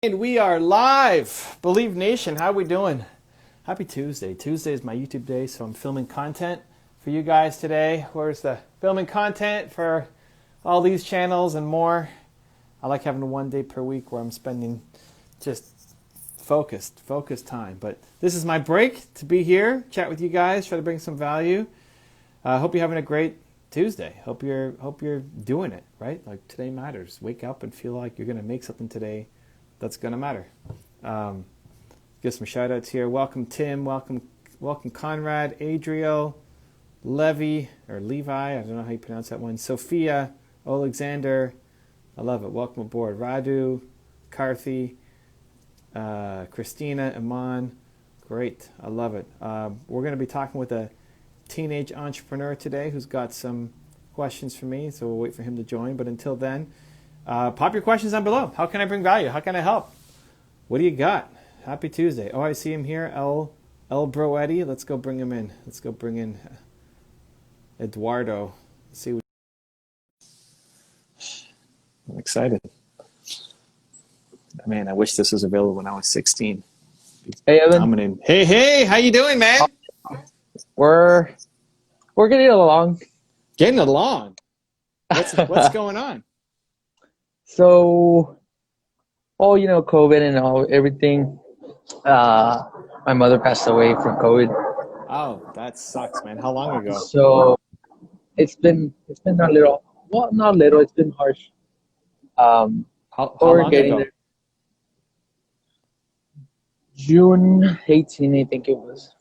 And we are live. Believe Nation, how we doing? Happy Tuesday. Tuesday is my YouTube day, so I'm filming content for you guys today. Where's the filming content for all these channels and more? I like having one day per week where I'm spending just focused time. But this is my break to be here, chat with you guys, try to bring some value. Hope you're having a great Tuesday. Hope you're doing it, right? Like today matters. Wake up and feel like you're going to make something today that's going to matter. Give some shout outs here. Welcome Tim, welcome Conrad, Adriel, Levy, or Levi, I don't know how you pronounce that one. Sophia, Alexander, I love it. Welcome aboard. Radu, Karthi, Christina, Iman, great. I love it. We're going to be talking with a teenage entrepreneur today who's got some questions for me, so we'll wait for him to join. But until then, pop your questions down below. How can I bring value? How can I help? What do you got? Happy Tuesday. Oh, I see him here. El Bro Eddie. Let's go bring him in. Let's go bring in Eduardo. Let's see what... I'm excited. Man, I wish this was available when I was 16. Hey, Evan. Hey, how you doing, man? We're getting along. Getting along? What's going on? So, COVID and everything. My mother passed away from COVID. Oh, that sucks, man. How long ago? So, it's been a little, well, not little, it's been harsh. How long ago? There. June 18, I think it was.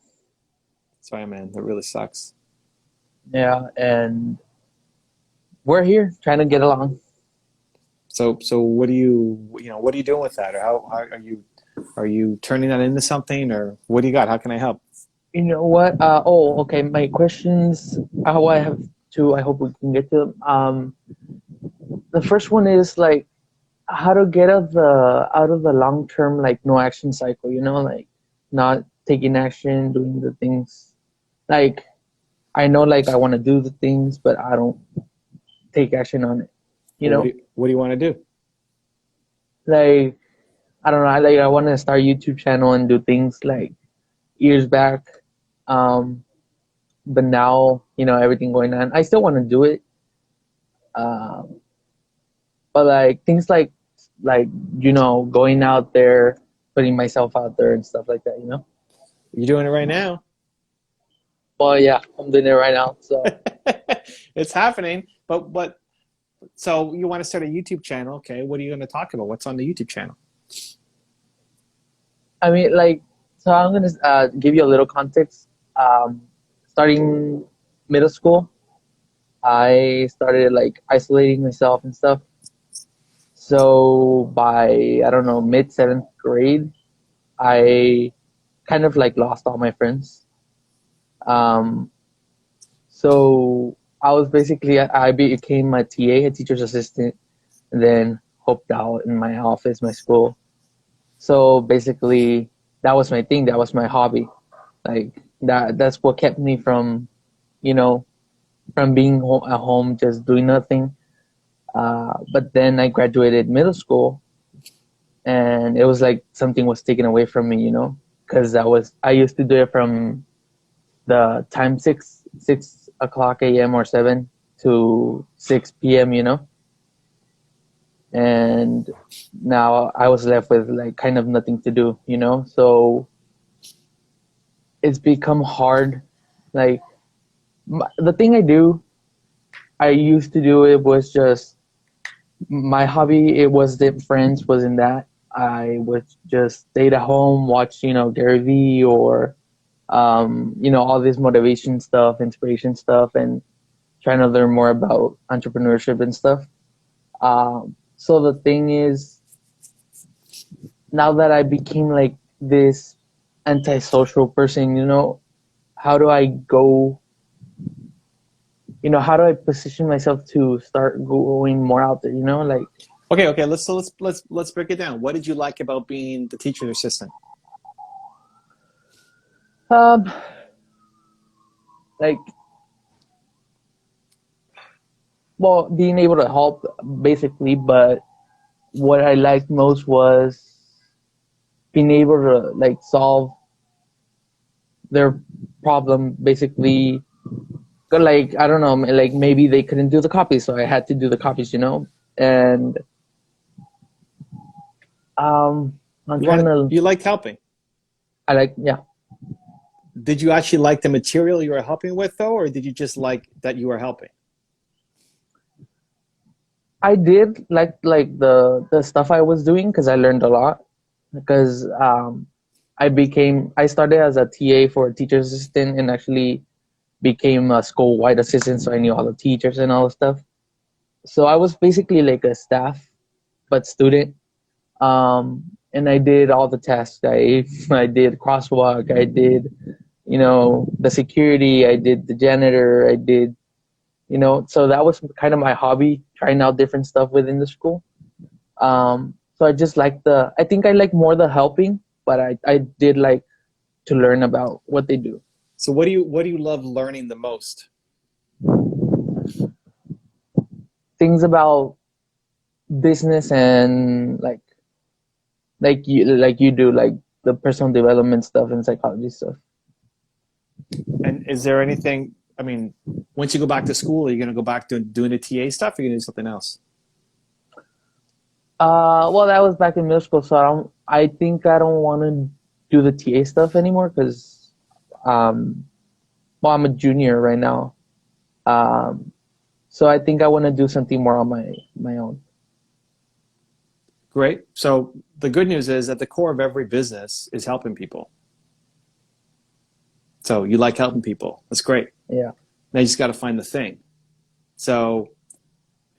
Sorry, man. That really sucks. Yeah, and we're here trying to get along. So what do you doing with that, or how are you turning that into something, or what do you got? How can I help? You know what? Okay. My questions. I have two. I hope we can get to them. The first one is like how to get out of the long term like no action cycle. Like not taking action, doing the things. Like I know like I want to do the things, but I don't take action on it. What do you want to do? Like, I don't know. I want to start a YouTube channel and do things like years back. But now, everything going on, I still want to do it. But like things like, going out there, putting myself out there and stuff like that, You're doing it right now. Well, yeah, I'm doing it right now. So it's happening. But so you want to start a YouTube channel? Okay, what are you going to talk about? What's on the YouTube channel? I mean, so I'm gonna give you a little context. Starting middle school, I started isolating myself and stuff. So by I don't know mid 7th grade, I kind of lost all my friends. So I was I became a TA, a teacher's assistant, and then helped out in my office, my school. So basically, that was my thing. That was my hobby. That's what kept me from, from being at home, just doing nothing. But then I graduated middle school, and it was like something was taken away from me, because I used to do it from the time 6 o'clock a.m. or 7 to 6 p.m. And now I was left with kind of nothing to do, so it's become hard. The thing I used to do, it was just my hobby. It was the friends, wasn't that I would just stay at home, watch Gary Vee or all this motivation stuff, inspiration stuff, and trying to learn more about entrepreneurship and stuff. So the thing is, now that I became this antisocial person, how do I go, how do I position myself to start going more out there, Okay, let's break it down. What did you like about being the teacher's assistant? Well, being able to help basically, but what I liked most was being able to like solve their problem, basically. Like, I don't know, like maybe they couldn't do the copies, so I had to do the copies, and I'm trying to. You liked helping. I like, yeah. Did you actually like the material you were helping with, though, or did you just like that you were helping? I did like the stuff I was doing because I learned a lot. Because I started as a TA for a teacher's assistant and actually became a school-wide assistant, so I knew all the teachers and all the stuff. So I was basically like a staff, but student. And I did all the tasks. I did crosswalk. I did, the security. I did the janitor. I did, so that was kind of my hobby, trying out different stuff within the school. So I just like I think I like more the helping, but I did like to learn about what they do. So what do you love learning the most? Things about business and like you do, like the personal development stuff and psychology stuff. And is there anything, I mean, once you go back to school, are you going to go back to doing the TA stuff, or are you going to do something else? Well, that was back in middle school, so I think I don't want to do the TA stuff anymore because, well, I'm a junior right now. So I think I want to do something more on my own. Great. So the good news is at the core of every business is helping people. So you like helping people. That's great. Yeah. Now you just got to find the thing. So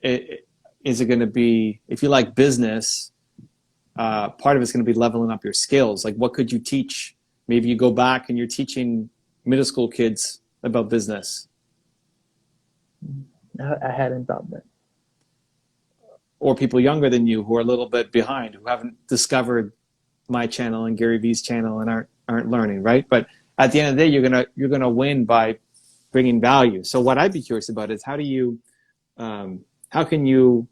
is it going to be, if you like business, part of it's going to be leveling up your skills. Like, what could you teach? Maybe you go back and you're teaching middle school kids about business. I hadn't thought that. Or people younger than you who are a little bit behind, who haven't discovered my channel and Gary Vee's channel and aren't learning, right? But at the end of the day, you're gonna win by bringing value. So what I'd be curious about is how can you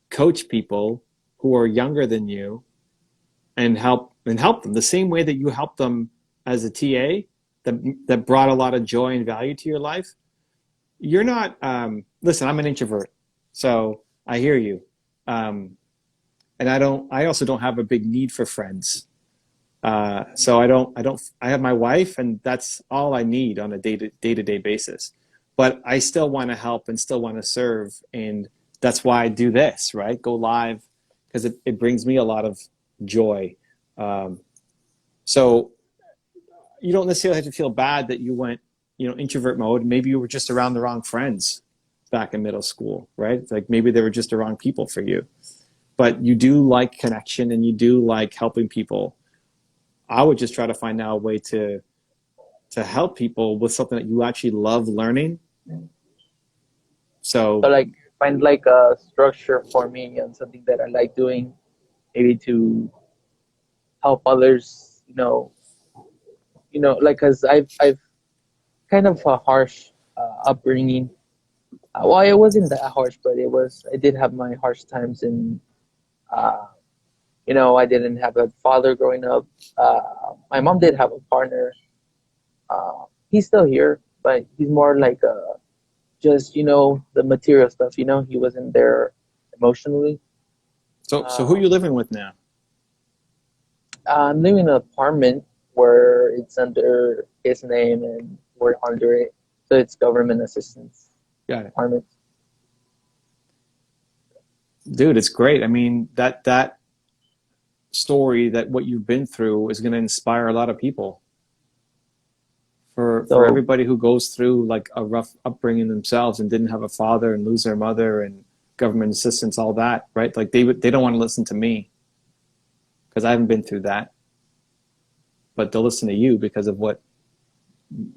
coach people who are younger than you and help them the same way that you helped them as a TA that brought a lot of joy and value to your life? You're not, listen, I'm an introvert, so I hear you. And I also don't have a big need for friends. So I have my wife, and that's all I need on a day-to-day basis. But I still want to help and still want to serve. And that's why I do this, right? Go live, because it brings me a lot of joy. So you don't necessarily have to feel bad that you went, introvert mode. Maybe you were just around the wrong friends back in middle school, right? Like maybe they were just the wrong people for you. But you do like connection and you do like helping people. I would just try to find out a way to help people with something that you actually love learning. So like find like a structure for me and something that I like doing, maybe to help others, like, cause I've kind of a harsh upbringing. Well, it wasn't that harsh, but I did have my harsh times, and I didn't have a father growing up. My mom did have a partner. He's still here, but he's more like just the material stuff. He wasn't there emotionally. So who are you living with now? I'm living in an apartment where it's under his name and we're under it, so it's government assistance. Got it. Apartment. Dude, it's great. I mean, that story, that what you've been through is going to inspire a lot of people. For everybody who goes through like a rough upbringing themselves and didn't have a father and lose their mother and government assistance, all that, right? Like they don't want to listen to me because I haven't been through that, but they'll listen to you because of what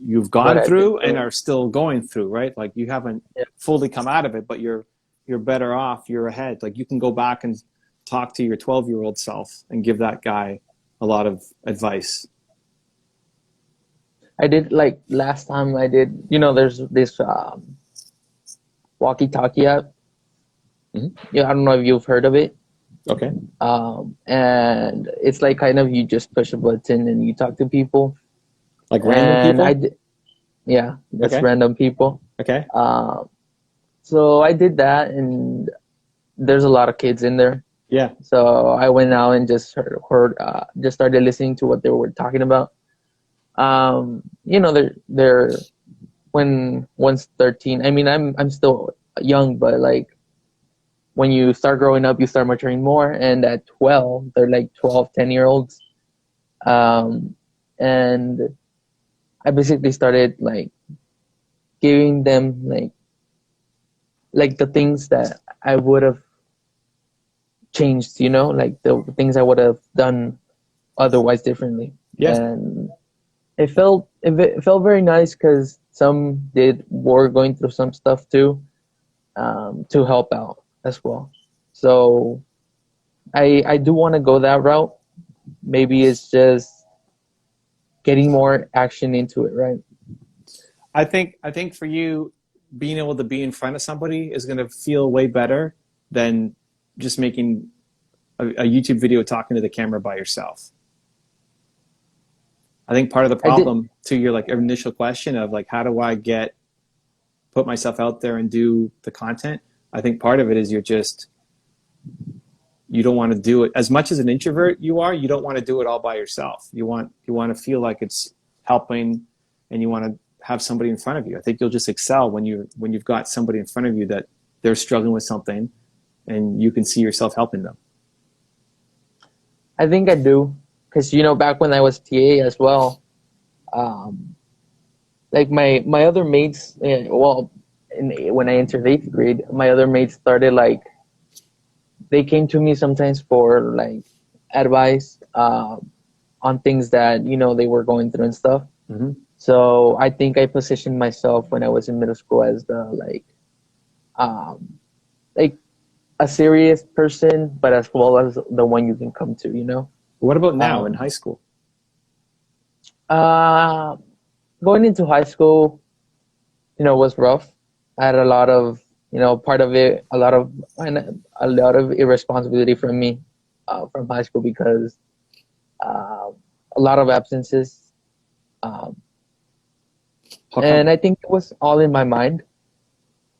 you've gone through and are still going through, right? Like you haven't fully come out of it, but you're better off, you're ahead. Like you can go back and talk to your 12-year-old self and give that guy a lot of advice. I did, like last time I did, there's this Walkietalkie app. Mm-hmm. Yeah, I don't know if you've heard of it. Okay. And it's like kind of you just push a button and you talk to people. Like random And people? yeah, that's Okay. random people. Okay. Um, so I did that, and there's a lot of kids in there. Yeah. So I went out and just just started listening to what they were talking about. They're when one's 13. I mean, I'm still young, but like when you start growing up, you start maturing more. And at 12, they're like 12, 10-year-olds. Um, and I basically started like giving them like the things that I would have changed, like the things I would have done otherwise differently. Yeah. And it felt very nice because some were going through some stuff too, to help out as well. So I do want to go that route. Maybe it's just getting more action into it, right? I think for you, being able to be in front of somebody is going to feel way better than just making a YouTube video talking to the camera by yourself. I think part of the I did. problem to your like initial question of like how do I get put myself out there and do the content, I think part of it is you don't want to do it as much as an introvert you don't want to do it all by yourself. You want to feel like it's helping, and you want to have somebody in front of you. I think you'll just excel when you've got somebody in front of you that they're struggling with something and you can see yourself helping them. I think I do, because back when I was TA as well, um, like my other mates, when I entered eighth grade, my other mates started like they came to me sometimes for like advice on things that they were going through and stuff. Mm-hmm. So I think I positioned myself when I was in middle school as the um, like a serious person, but as well as the one you can come to. What about now in Um, high school? uh, Going into high school, was rough. I had a lot of, part of it, a lot of irresponsibility from me, from high school because uh, a lot of absences, um, How and come? I think it was all in my mind.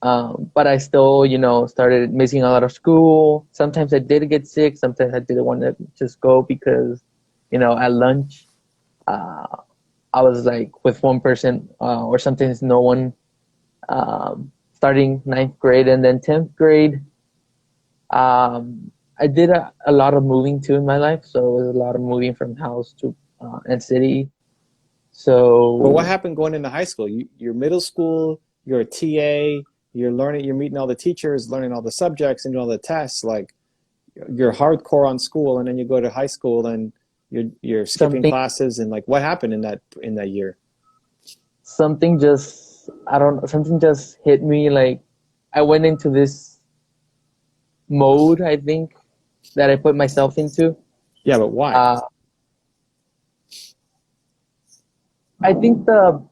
But I still, started missing a lot of school. Sometimes I did get sick. Sometimes I didn't want to just go because, at lunch, uh, I was like with one person, or sometimes no one. Starting ninth grade and then 10th grade, I did a lot of moving too in my life. So it was a lot of moving from house to and city. But what So happened going into high school? You're middle school, you're a TA, you're meeting all the teachers, learning all the subjects, and doing all the tests. Like you're hardcore on school, and then you go to high school and you're skipping something classes. And like what happened in that year? something just I don't know, something just hit me. Like I went into this mode, I think, that I put myself into. Yeah, but why? Uh, I think the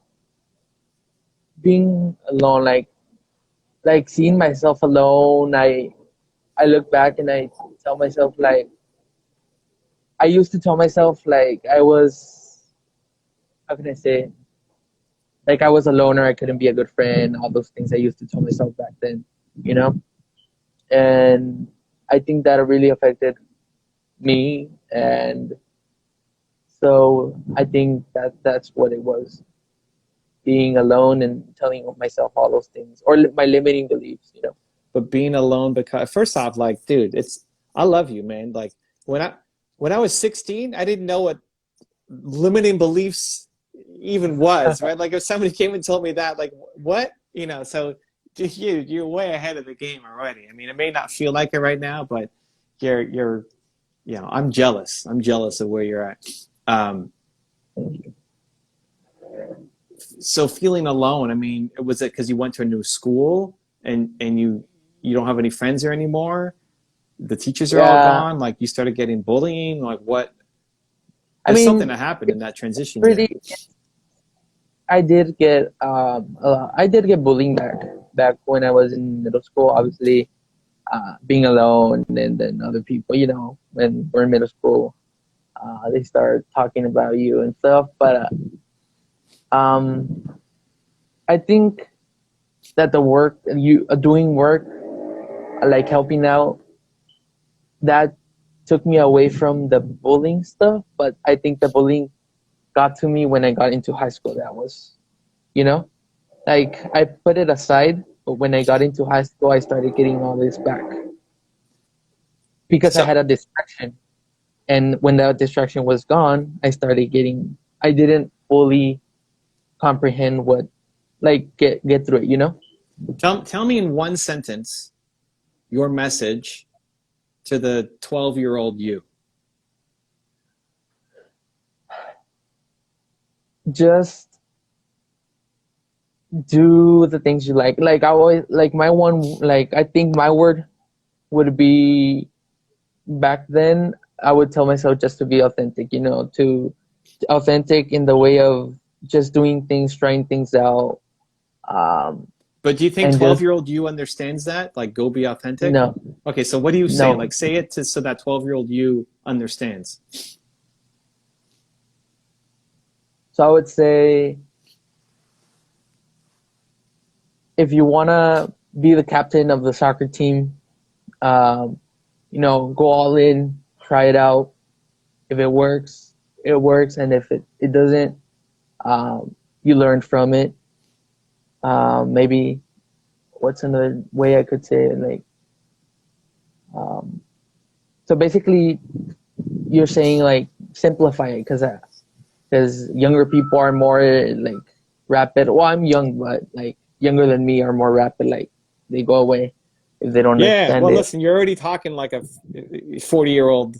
being alone, like seeing myself alone, I look back and I tell myself like I used to tell myself like I was, how can I say, like I was a loner, I couldn't be a good friend, all those things I used to tell myself back then, you know? And I think that really affected me. And so I think that's what it was, being alone and telling myself all those things, or my limiting beliefs. But being alone because first off, like, dude, it's I love you, man. Like when I when I was 16, I didn't know what limiting beliefs even was, right? Like if somebody came and told me that, like what, so you're way ahead of the game already. I mean, it may not feel like it right now, but you're I'm jealous. I'm jealous of where you're at. Um, so feeling alone, I mean, was it because you went to a new school and you don't have any friends there anymore? The teachers are all Yeah, gone. Like you started getting bullying. Like what? I There's something mean, that happened in it's that transition year. pretty. I did get bullying back when I was in middle school. Obviously, being alone, and then other people, when we're in middle school, they start talking about you and stuff. But um, I think that the work you doing work, like helping out, that took me away from the bullying stuff. But I think the bullying got to me when I got into high school. That was, you know, like I put it aside, but when I got into high school, I started getting all this back because I So had a distraction. And when that distraction was gone, I didn't fully comprehend what, like, get through it. tell me in one sentence your message to the 12-year-old you. Just do the things you like. Like I always, like my one, like I think my word would be, back then, I would tell myself just to be authentic, to authentic in the way of just doing things, trying things out. But do you think And just, 12-year-old you understands that? Like, go be authentic? no, Okay, so what do you say? no. Like, say it so that 12-year-old you understands. So I would say, if you want to be the captain of the soccer team, um, go all in, try it out. If it works, it works. And if it doesn't, you learn from it. Maybe, what's another way I could say it? Like, so basically, you're saying, like, simplify it, because younger people are more, like, rapid. Well, I'm young, but like younger than me are more rapid. Like, they go away if they don't Yeah, understand well, it. listen, you're already talking like a 40-year-old,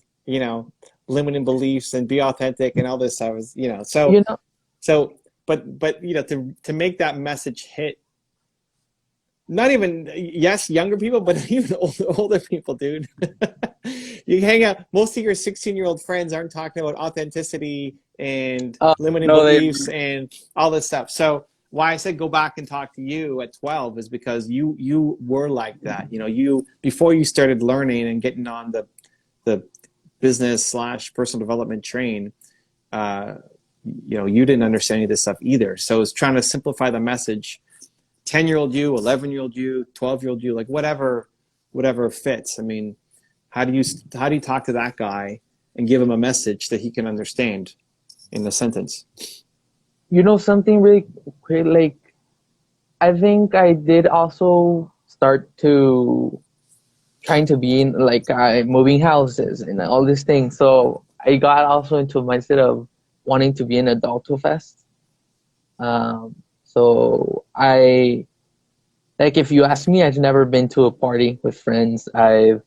limiting beliefs and be authentic and all this stuff. So, You know, so, but to make that message hit, not even, yes, younger people, but even older people, dude. You hang out, most of your 16-year-old friends aren't talking about authenticity and limiting no, they. beliefs and all this stuff. So why I said go back and talk to you at 12 is because you were like that. You, before you started learning and getting on the business slash personal development train, uh, you didn't understand any of this stuff either. So it's trying to simplify the message. 10-year-old you, 11-year-old you, 12-year-old you, like whatever fits. I mean, how do you talk to that guy and give him a message that he can understand in a sentence? Something really great. Like, I think I did also start to trying to be in, like, moving houses and all these things. So I got also into a mindset of wanting to be an adult too fast. So like, if you ask me, I've never been to a party with friends. I've,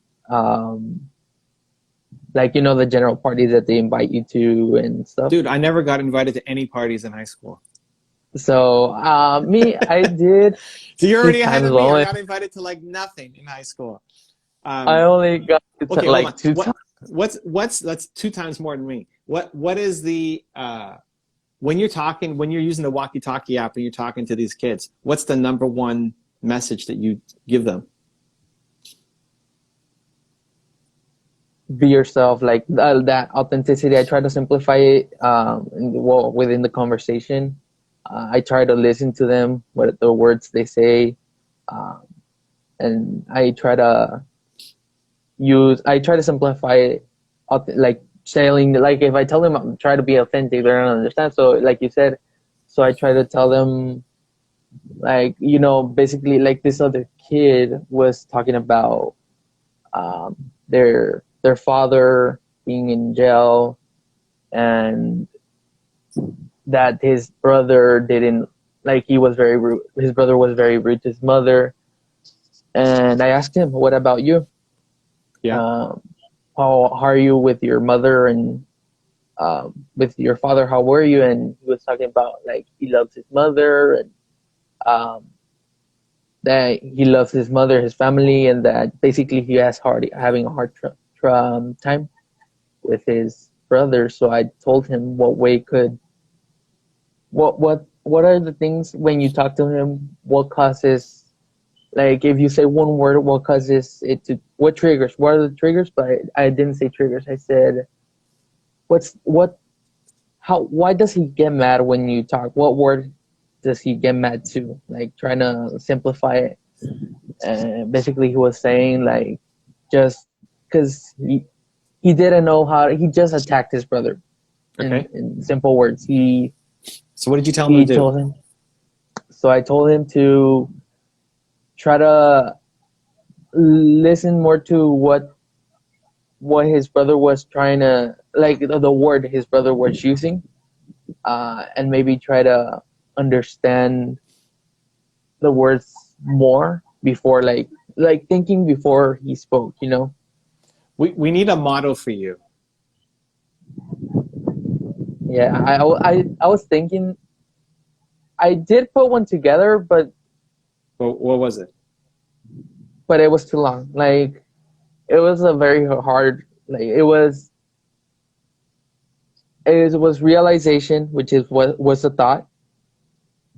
like, the general parties that they invite you to and stuff. Dude, I never got invited to any parties in high school. So me, I did So you're two already ahead times of me. I only. got invited to like nothing in high school. I only got to Okay, hold on. like two times. What's that's 2 times more than me. What is the when you're using the Walkietalkie app and you're talking to these kids, what's the number one message that you give them? Be yourself, like, that authenticity. I try to simplify it, within the conversation. I try to listen to them, what the words they say, um, and I try to simplify it, like saying, like, if I tell them I'm trying to be authentic, they're gonna understand. So, like you said, so I try to tell them, like, basically, like, this other kid was talking about, their father being in jail, and that his brother didn't, like, he was very rude. His brother was very rude to his mother. And I asked him, "What about you? Yeah. Um, how are you with your mother, and with your father? How were you?" And he was talking about, like, he loves his mother, and um, that he loves his mother, his family, and that basically he has having a hard time with his brother. So I told him what are the things when you talk to him, what causes, Like if you say one word, what causes it to, what triggers? What are the triggers? But I didn't say triggers. I said, why does he get mad when you talk? What word does he get mad to? Like trying to simplify it. And basically he was saying like, just because he didn't know how, he just attacked his brother Okay. in simple words. So what did you tell him He to do? told him, so I told him to try to listen more to what his brother was trying to, like the word his brother was using, and maybe try to understand the words more before, like thinking before he spoke, you know. We need a motto for you. Yeah, I was thinking, I did put one together, but What was it? it was too long. Like it was a very hard, like it was realization, which is what was the thought,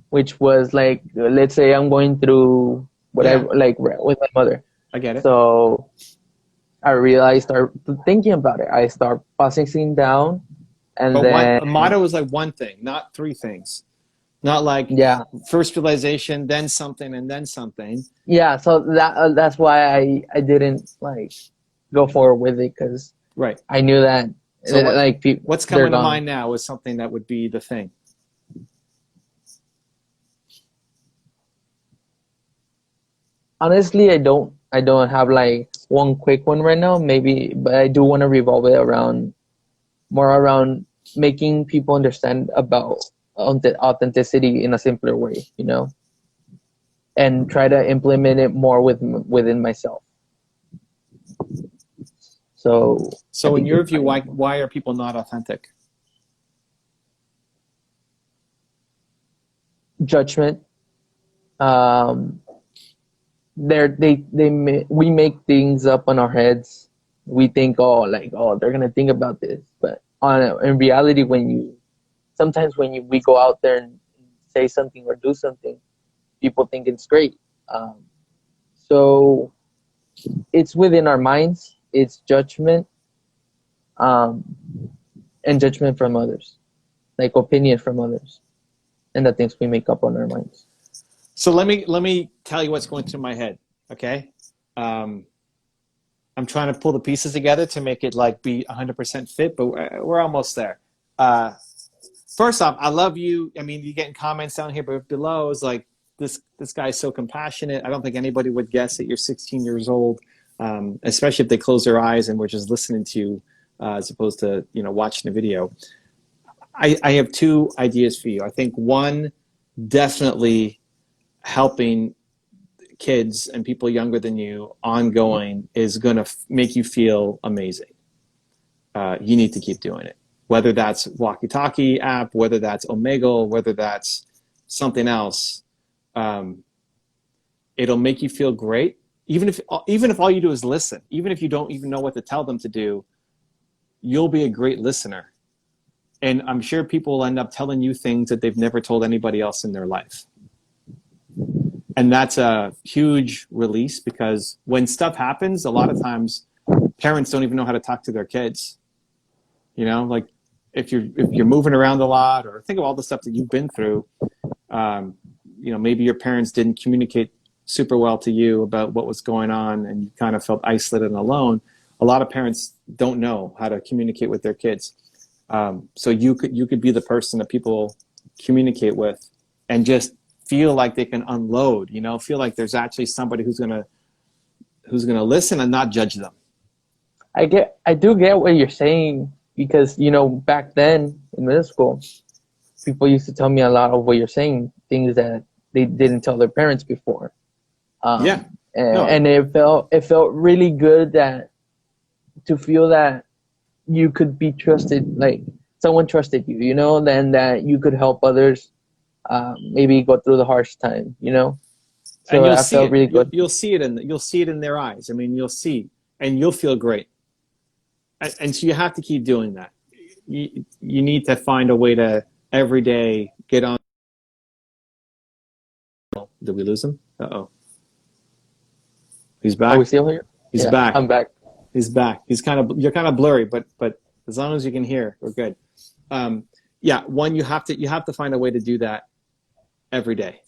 which was like, let's say I'm going through whatever, Yeah, like with my mother. I get it. So I realized, start thinking about it. I start processing down, and But one then a motto is like one thing, not three things. Not like yeah, first realization, then something, and then something. yeah. So that's why I didn't like go forward with it, because Right. I knew that So like what's they're coming to gone. mind now is something that would be the thing. Honestly, I don't have like one quick one right now. Maybe, but I do want to revolve it around more around making people understand about authenticity in a simpler way, you know, and try to implement it more within myself. So I So in think your it's view, why are people not authentic? judgment. Um, we make things up on our heads. We think, oh, like, oh, they're gonna think about this, but in reality, sometimes we go out there and say something or do something, people think it's great. So it's within our minds. It's judgment, um, and judgment from others, like opinion from others, and the things we make up on our minds. So let me tell you what's going through my head. Okay. Um, I'm trying to pull the pieces together to make it like be 100% fit, but we're almost there. Uh, First off, I love you. I mean, you're getting comments down here, but below is like this guy is so compassionate. I don't think anybody would guess that you're 16 years old, especially if they close their eyes and we're just listening to you as opposed to watching a video. I have two ideas for you. I think one, definitely helping kids and people younger than you ongoing is going to make you feel amazing. You need to keep doing it. Whether that's Walkietalkie app, whether that's Omegle, whether that's something else, um, it'll make you feel great. Even if all you do is listen, even if you don't even know what to tell them to do, you'll be a great listener. And I'm sure people will end up telling you things that they've never told anybody else in their life. And that's a huge release, because when stuff happens, a lot of times parents don't even know how to talk to their kids. Like if you're moving around a lot, or think of all the stuff that you've been through, maybe your parents didn't communicate super well to you about what was going on, and you kind of felt isolated and alone. A lot of parents don't know how to communicate with their kids. So you could be the person that people communicate with, and just feel like they can unload. Feel like there's actually somebody who's gonna listen and not judge them. I do get what you're saying, because back then in middle school, people used to tell me a lot of what you're saying, things that they didn't tell their parents before. Yeah. And No. it felt really good to feel that you could be trusted, like someone trusted you, then that you could help others, maybe go through the harsh time, And So you'll I see felt it. really You'll, good. you'll see it you'll see it in their eyes. I mean, you'll see, and you'll feel great. And so you have to keep doing that. You need to find a way to every day get on. Did we lose him? Uh-oh. He's Are we back. still here? He's Yeah, back. I'm back. He's back. You're kind of blurry, but as long as you can hear, we're good. Yeah, one, you have to find a way to do that every day.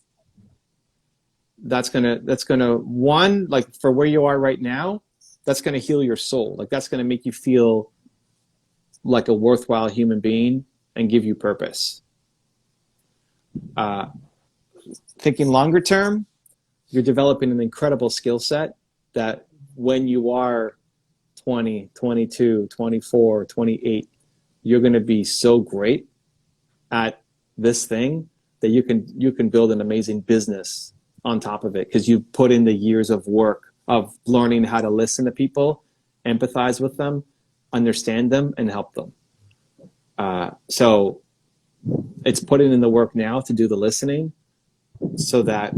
That's gonna one, like for where you are right now, that's gonna heal your soul. Like that's gonna make you feel like a worthwhile human being and give you purpose. Thinking longer term, you're developing an incredible skill set that when you are 20, 22, 24, 28, you're going to be so great at this thing that you can build an amazing business on top of it because you've put in the years of work of learning how to listen to people, empathize with them, understand them, and help them. So it's putting in the work now to do the listening so that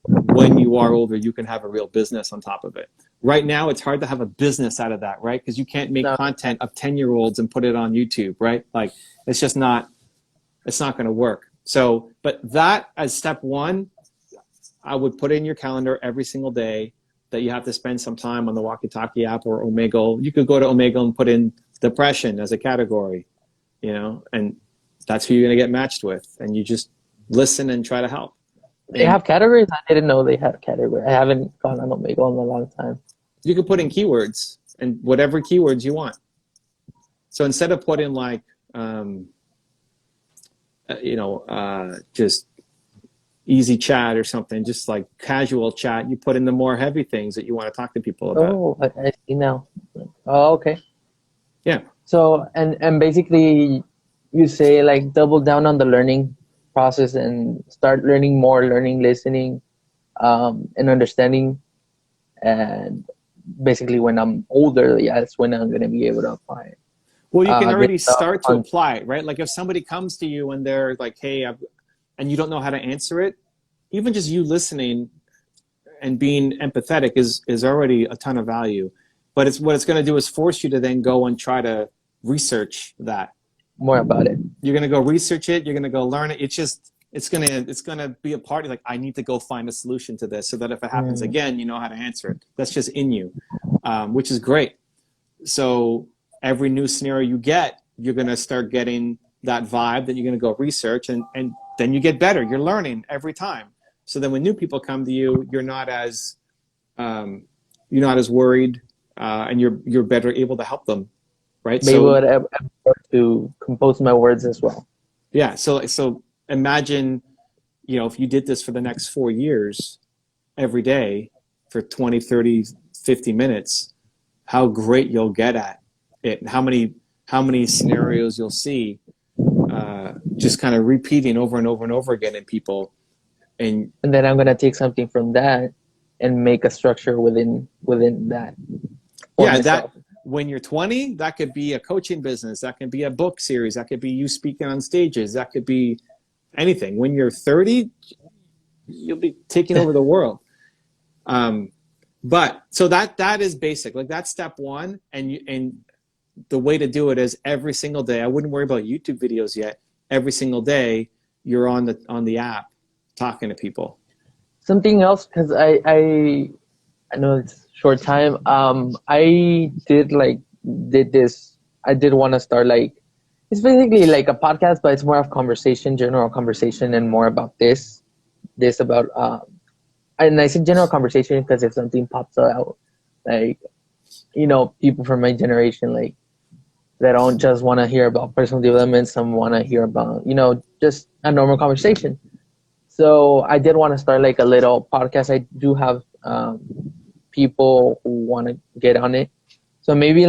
when you are older, you can have a real business on top of it. Right now, it's hard to have a business out of that, right? Because you can't make content of 10-year-olds and put it on YouTube, right? Like, it's not going to work. So, but that as step one, I would put in your calendar every single day that you have to spend some time on the Walkietalkie app or Omegle. You could go to Omegle and put in depression as a category, and that's who you're going to get matched with. And you just listen and try to help. They have categories? I didn't know they had categories. I haven't gone on Omegle in a long time. You can put in keywords and whatever keywords you want. So instead of putting like, just easy chat or something, just like casual chat, you put in the more heavy things that you want to talk to people about. Oh, I see now. Oh, okay. Yeah. So, and basically you say like double down on the learning process and start learning more, listening, and understanding. And basically when I'm older, that's when I'm going to be able to apply it. Well, you can already start to apply it, right? Like if somebody comes to you and they're like, hey, and you don't know how to answer it, even just you listening and being empathetic is already a ton of value. But what it's going to do is force you to then go and try to research that. More about it. You're going to go research it. You're going to go learn it. It's going to be a part of like, I need to go find a solution to this so that if it happens again, you know how to answer it. That's just in you, which is great. So every new scenario you get, you're going to start getting that vibe that you're going to go research and then you get better. You're learning every time. So then when new people come to you, you're not as worried and you're better able to help them. Right. Maybe would have to compose my words as well. Yeah. So imagine, if you did this for the next 4 years, every day for 20, 30, 50 minutes, how great you'll get at it and how many scenarios you'll see just kind of repeating over and over and over again in people. And then I'm going to take something from that and make a structure within that. Yeah, myself. That when you're 20, that could be a coaching business. That could be a book series. That could be you speaking on stages. That could be anything. When you're 30, you'll be taking over the world. But so that is basic. Like that's step one. And the way to do it is every single day. I wouldn't worry about YouTube videos yet. Every single day, you're on the app talking to people. Something else, because I know it's short time. I did this. I did want to start it's basically like a podcast, but it's more of conversation, general conversation, and more about this about. And I said general conversation because if something pops out, people from my generation, they don't just want to hear about personal development. Some want to hear about, just a normal conversation. So I did want to start a little podcast. I do have people who want to get on it. So maybe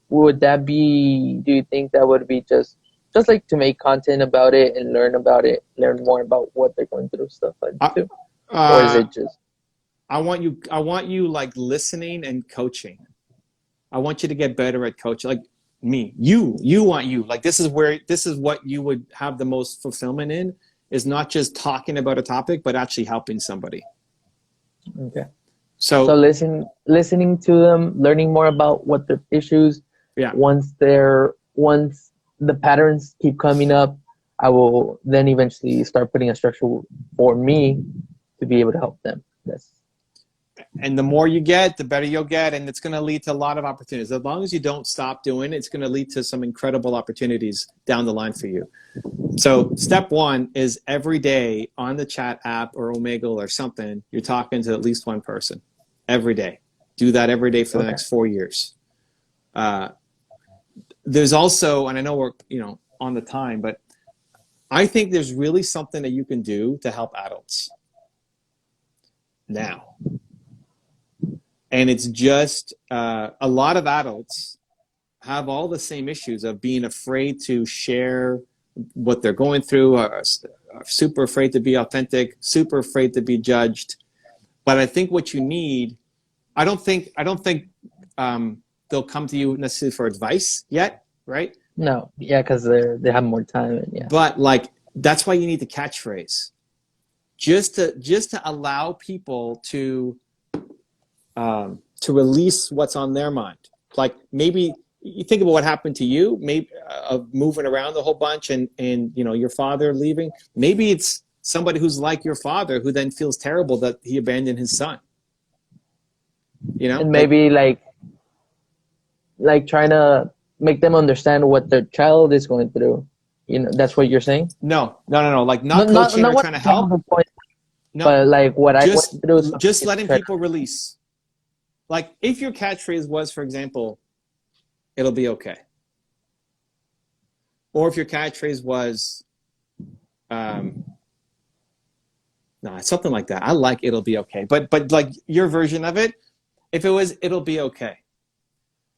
would that be, do you think that would be just to make content about it and learn more about what they're going through, stuff like that too? Or is it just? I want you listening and coaching. I want you to get better at coaching. Me, you want this is what you would have the most fulfillment in, is not just talking about a topic, but actually helping somebody. Okay. So listening to them, learning more about what their issues. Yeah. Once the patterns keep coming up, I will then eventually start putting a structure for me to be able to help them. And the more you get, the better you'll get, and it's going to lead to a lot of opportunities. As long as you don't stop doing it, it's going to lead to some incredible opportunities down the line for you. So step one is every day on the chat app or Omegle or something, you're talking to at least one person every day. Do that every day for the next 4 years. There's also, and I know we're on the time, but I think there's really something that you can do to help adults now. And it's just a lot of adults have all the same issues of being afraid to share what they're going through, are super afraid to be authentic, super afraid to be judged. But I think what you need, I don't think they'll come to you necessarily for advice yet, right? No, yeah, because they have more time. And yeah. But like that's why you need the catchphrase, just to allow people to release what's on their mind. Like maybe you think about what happened to you, maybe of moving around a whole bunch and your father leaving. Maybe it's somebody who's like your father who then feels terrible that he abandoned his son. And maybe like trying to make them understand what their child is going through. That's what you're saying? No. Like not coaching or trying to help. No, but like what I went through. Just letting people release. Like if your catchphrase was, for example, it'll be okay. Or if your catchphrase was, something like that. I like it'll be okay. But like your version of it, if it was it'll be okay,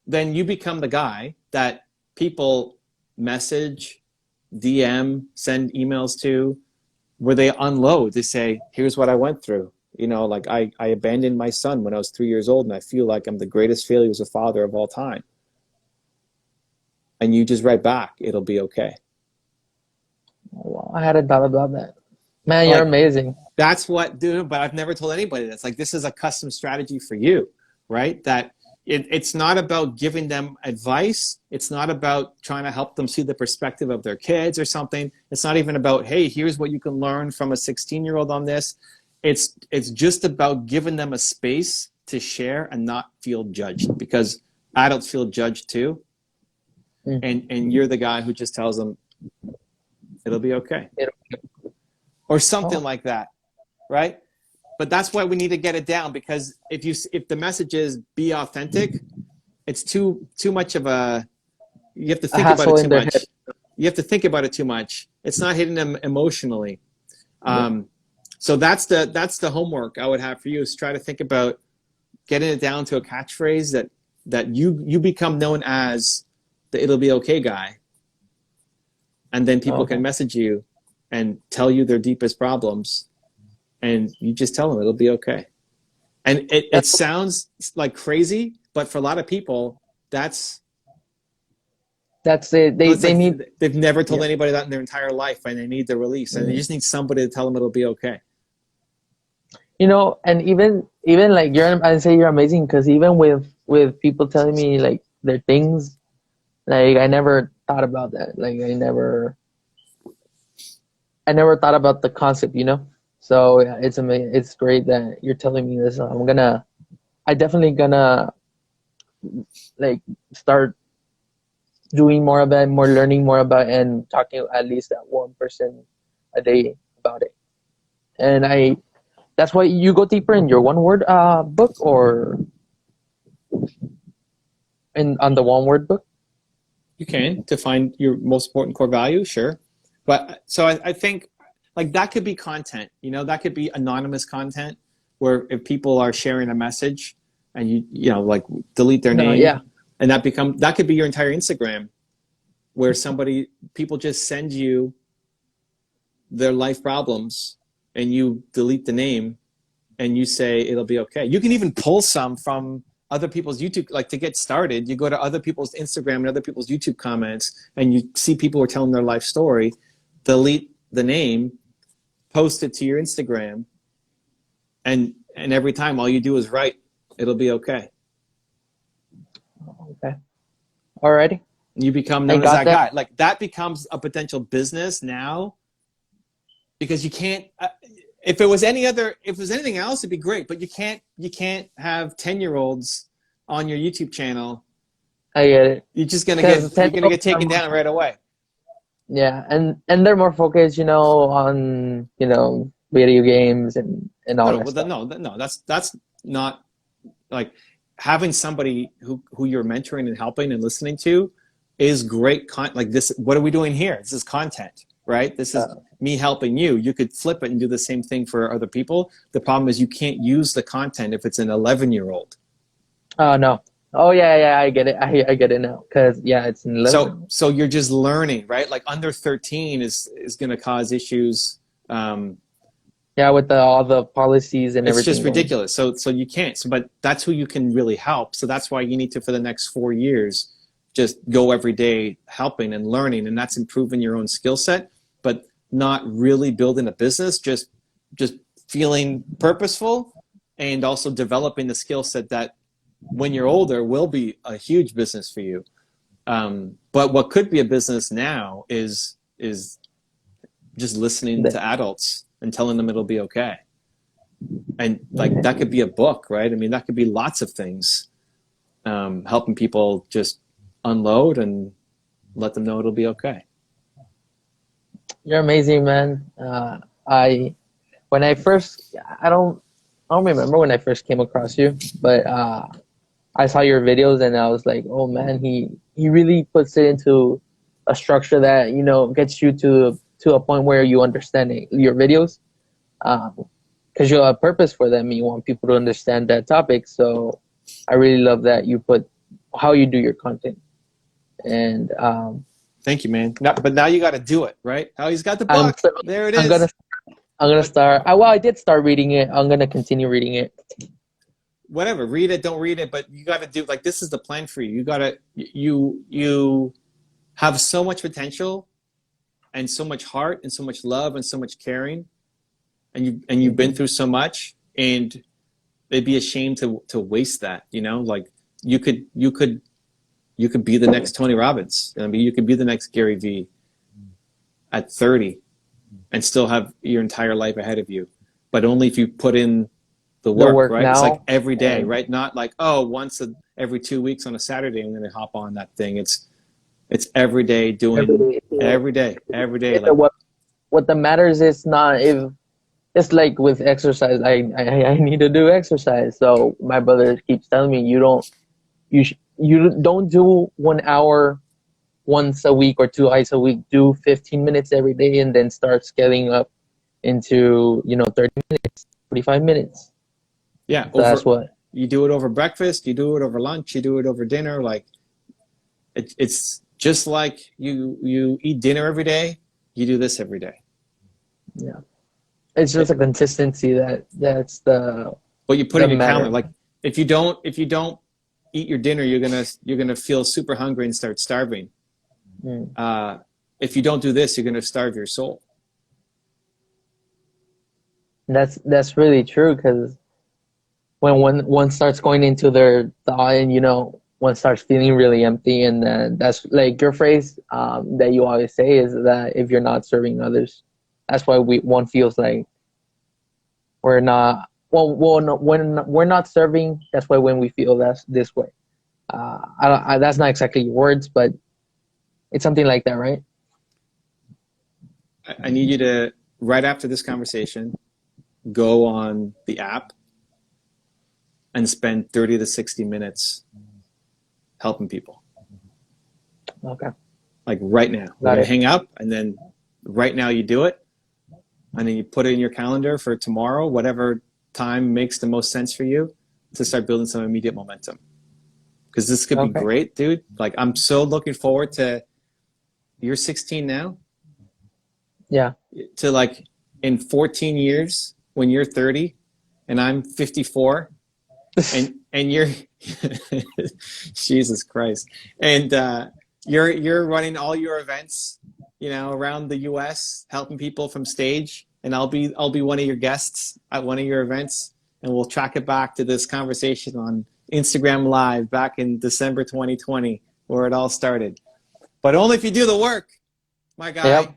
then you become the guy that people message, DM, send emails to, where they unload. They say, here's what I went through. Like I abandoned my son when I was 3 years old, and I feel like I'm the greatest failure as a father of all time. And you just write back, it'll be okay. Wow, I hadn't thought about that. Man, you're amazing. That's what, dude, but I've never told anybody this. Like, this is a custom strategy for you, right? That it's not about giving them advice. It's not about trying to help them see the perspective of their kids or something. It's not even about, hey, here's what you can learn from a 16-year-old on this. It's just about giving them a space to share and not feel judged, because adults feel judged too. And you're the guy who just tells them it'll be okay. Or something like that, right? But that's why we need to get it down, because if the message is be authentic, it's too much of a, you have to think about it too much. You have to think about it too much. It's not hitting them emotionally. So that's the homework I would have for you, is try to think about getting it down to a catchphrase that you become known as the it'll be okay guy. And then people can message you and tell you their deepest problems, and you just tell them it'll be okay. And it sounds like crazy, but for a lot of people, that's it. They've never told anybody that in their entire life, and they need the release, and they just need somebody to tell them it'll be okay. And even like I say you're amazing, because even with people telling me like their things, like I never thought about that. Like I never thought about the concept, So yeah, it's amazing. It's great that you're telling me this. I definitely gonna like start doing more about it, more learning more about it, and talking at least that one person a day about it. And that's why you go deeper in your one word book, or on the one word book. You can, to find your most important core value, sure. But so I think like that could be content, that could be anonymous content, where if people are sharing a message and you like delete their name, and that could be your entire Instagram, where people just send you their life problems and you delete the name and you say it'll be okay. You can even pull some from other people's YouTube, like to get started. You go to other people's Instagram and other people's YouTube comments, and you see people who are telling their life story, delete the name, post it to your Instagram, and every time all you do is write, it'll be okay. Okay. Alrighty. You become known as that guy. Like that becomes a potential business now, because you can't, if it was anything else, it'd be great. But you can't have 10-year-olds on your YouTube channel. I get it. You're just gonna get taken down right away. Yeah, and they're more focused, on video games and all that stuff. No, that's not like having somebody who you're mentoring and helping and listening to is great. Like this, what are we doing here? This is content, right? This is me helping you. You could flip it and do the same thing for other people. The problem is you can't use the content if it's an 11-year-old. Oh no. Oh yeah, I get it. I get it now. Cause it's an 11. So you're just learning, right? Like under 13 is going to cause issues. With all the policies and everything. It's just ridiculous. So you can't. But that's who you can really help. So that's why you need to, for the next 4 years, just go every day helping and learning, and that's improving your own skill set, but not really building a business. Just feeling purposeful, and also developing the skill set that when you're older will be a huge business for you. But what could be a business now is just listening to adults and telling them it'll be okay. And like that could be a book, right? I mean, that could be lots of things. Helping people just unload and let them know it'll be okay. You're amazing, man. I don't remember when I first came across you, but I saw your videos and I was like, oh man, he really puts it into a structure that gets you to a point where you understand your videos, because you have a purpose for them. You want people to understand that topic. So I really love that you put how you do your content. And thank you, man. But now you got to do it, right? Oh, he's got the book. There it is. I'm gonna start. Well, I did start reading it. I'm gonna continue reading it. Whatever, read it, don't read it, but you got to do, like, this is the plan for you. You have so much potential and so much heart and so much love and so much caring, and you've been through so much, and it'd be a shame to waste that. Like you could be the next Tony Robbins. I mean, you could be the next Gary Vee at 30 and still have your entire life ahead of you, but only if you put in the work, right? Now, it's like every day, right? Not like, once every 2 weeks on a Saturday I'm going to hop on that thing. It's every day, doing every day. Like, what the matters is not if it's like with exercise. I need to do exercise. So my brother keeps telling me you don't do 1 hour once a week or twice a week. Do 15 minutes every day, and then start scaling up into 30 minutes, 45 minutes. Yeah, so that's what you do it over breakfast. You do it over lunch. You do it over dinner. Like it's just like you eat dinner every day. You do this every day. Yeah, it's just a consistency that's the. But you put in your calendar. Like if you don't eat your dinner, you're gonna feel super hungry and start starving. If you don't do this, you're gonna starve your soul. That's really true, because when one starts going into their thought, and one starts feeling really empty, and that's like your phrase that you always say is that if you're not serving others, that's why one feels like we're not. Well, when we're not serving, that's why when we feel this way. That's not exactly your words, but it's something like that, right? I need you to, right after this conversation, go on the app and spend 30 to 60 minutes helping people. Okay. Like right now. We're going to hang up, and then right now you do it, and then you put it in your calendar for tomorrow, whatever time makes the most sense for you, to start building some immediate momentum. Because this could be great, dude. Like, I'm so looking forward to, you're 16 now? Yeah. To like in 14 years when you're 30 and I'm 54 and you're Jesus Christ. And you're running all your events, around the US, helping people from stage, and I'll be one of your guests at one of your events, and we'll track it back to this conversation on Instagram Live back in December 2020, where it all started. But only if you do the work, my guy. Yep.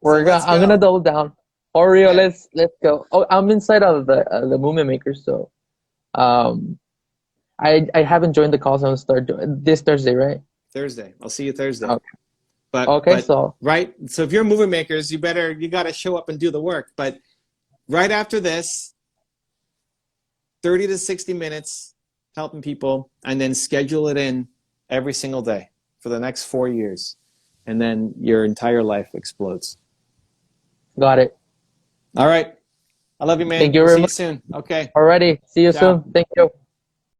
I'm gonna double down. Oreo, Yeah. let's go. Oh, I'm inside of the movement maker, so I haven't joined the call, so I'm start this Thursday, right? Thursday. I'll see you Thursday. Okay. But Okay, so right. So if you're movement makers, you got to show up and do the work. But right after this, 30 to 60 minutes helping people, and then schedule it in every single day for the next 4 years, and then your entire life explodes. got it. All right. I love you, man. Thank you We'll very see you much. soon. Okay. Alrighty, see you Ciao. soon. Thank you.